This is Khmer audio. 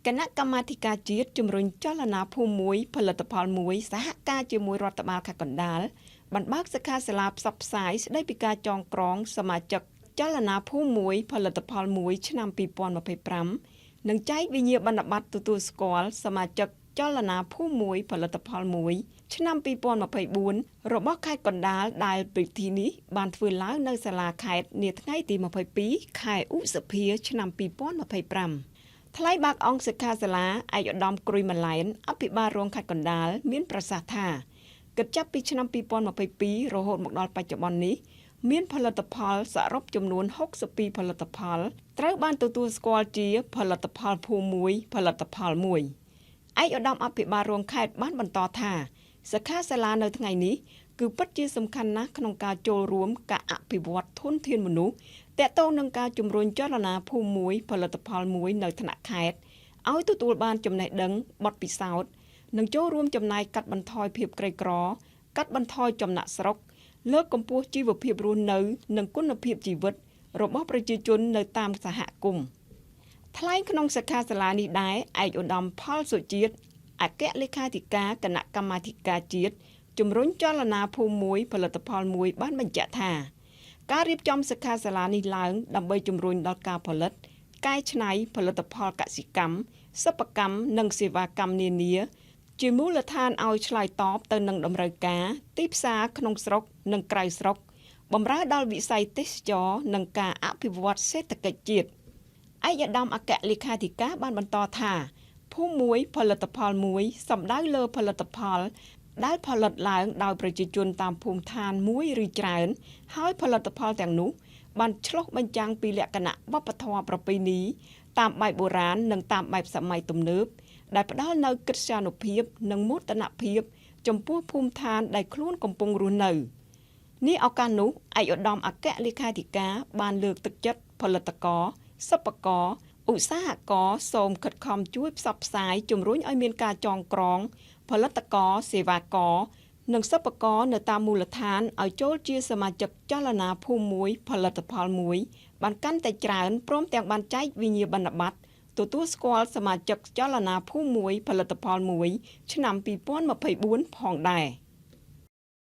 គណៈកម្មាធិការជាតិជំរុញចលនាភូមិមួយផលិតផលមួយសហការជាមួយរដ្ឋបាលខេត្តកណ្ដាលបានបើកសិក្ខាសាលាផ្សព្វផ្សាយស្ដីពីការចងក្រងសមាជិកចលនាភូមិមួយផលិតផលមួយឆ្នាំ2025និងចែកវិញ្ញាបនបត្រទទួលស្គាល់សមាជិកចលនាភូមិមួយផលិតផលមួយឆ្នាំ2024របស់ខេត្តកណ្ដាលដែលពិធីនេះបានធ្វើឡើងនៅសាលាខេត្តនាថ្ងៃទី22ខែឧសភាឆ្នាំ2025ថ្លៃបើកអង្គសិក្ខាសាលាឯកឧត្តមគ្រុយម៉ាឡែនអភិបាលរងខេត្តកណ្ដាលមានប្រសាសន៍ថាគិតចាប់ពីឆ្នាំ2022រហូតមកដល់បច្ចុប្បន្ននេះមានផលិតផលសរុបចំនួន62ផលិតផលត្រូវបានទទួលស្គាល់ជាផលិតផលភូមិមួយផលិតផលមួយឯកឧត្តមអភិបាលរងខេត្តបានបន្តថាសិក្ខាសាលានៅថ្ងៃនេះគឺពិតជាសំខាន់ណាស់ក្នុងការចូលរួមការអភិវឌ្ឍធនធានមនុស្សទាក់ទងនឹងការជំរុញចលនាភូមិមួយផលិតផលមួយនៅថ្នាក់ខេត្តឲ្យទទួលបានចំណេះដឹងបទពិសោធន៍និងចូលរួមចំណែកកាត់បន្ថយភាពក្រីក្រកាត់បន្ថយចំណាក់ស្រុកលើកកម្ពស់ជីវភាពរស់នៅនិងគុណភាពជីវិតរបស់ប្រជាជននៅតាមសហគមន៍ថ្លែងក្នុងសិក្ខាសាលានេះដែរឯកឧត្តមផលសុជាតិអគ្គលេខាធិការគណៈកម្មាធិការជាតិជំរុញចលនាភូមិមួយផលិតផលមួយបានបញ្ជាក់ថាការរៀបចំសិក្ខាសាលានេះឡើងដើម្បីជំរុញដល់ការផលិតកែច្នៃផលិតផលកសិកម្មសិប្បកម្មនិងសេវាកម្មនានាជាមូលដ្ឋានឲ្យឆ្លើយតបទៅនឹងតម្រូវការទីផ្សារក្នុងស្រុកនិងក្រៅស្រុកបម្រើដល់វិស័យទេសចរណ៍និងការអភិវឌ្ឍសេដ្ឋកិច្ចជាតិឯកឧត្តមអគ្គលេខាធិការបានបន្តថាភូមិមួយផលិតផលមួយសំដៅលើផលិតផលដែលផលិតឡើងដោយប្រជាជនតាមភូមិឋានមួយឬច្រើនហើយផលិតផលទាំងនោះបានឆ្លុះបញ្ចាំងពីលក្ខណៈវប្បធម៌ប្រពៃណីតាមបែបបុរាណនិងតាមបែបសម័យទំនើបដែលផ្ដល់នូវកិត្យានុភាពនិងមោទនភាពចំពោះភូមិឋានដែលខ្លួនកំពុងរស់នៅនេះឱកាសនោះឯកឧត្តមអគ្គលេខាធិការបានលើកទឹកចិត្តផលិតករសិប្បករឧស្សាហករសូមខិតខំជួយផ្សព្វផ្សាយជំរុញឲ្យមានការចងក្រងផលិតករសេវាករនិងសិប្បករនៅតាមមូលដ្ឋានឲ្យចូលជាសមាជិកចលនាភូមិមួយផលិតផលមួយបានកាន់តែច្រើនព្រមទាំងបានចែកវិញ្ញាបនបត្រទទួលស្គាល់សមាជិកចលនាភូមិមួយផលិតផលមួយឆ្នាំ2024ផងដែរ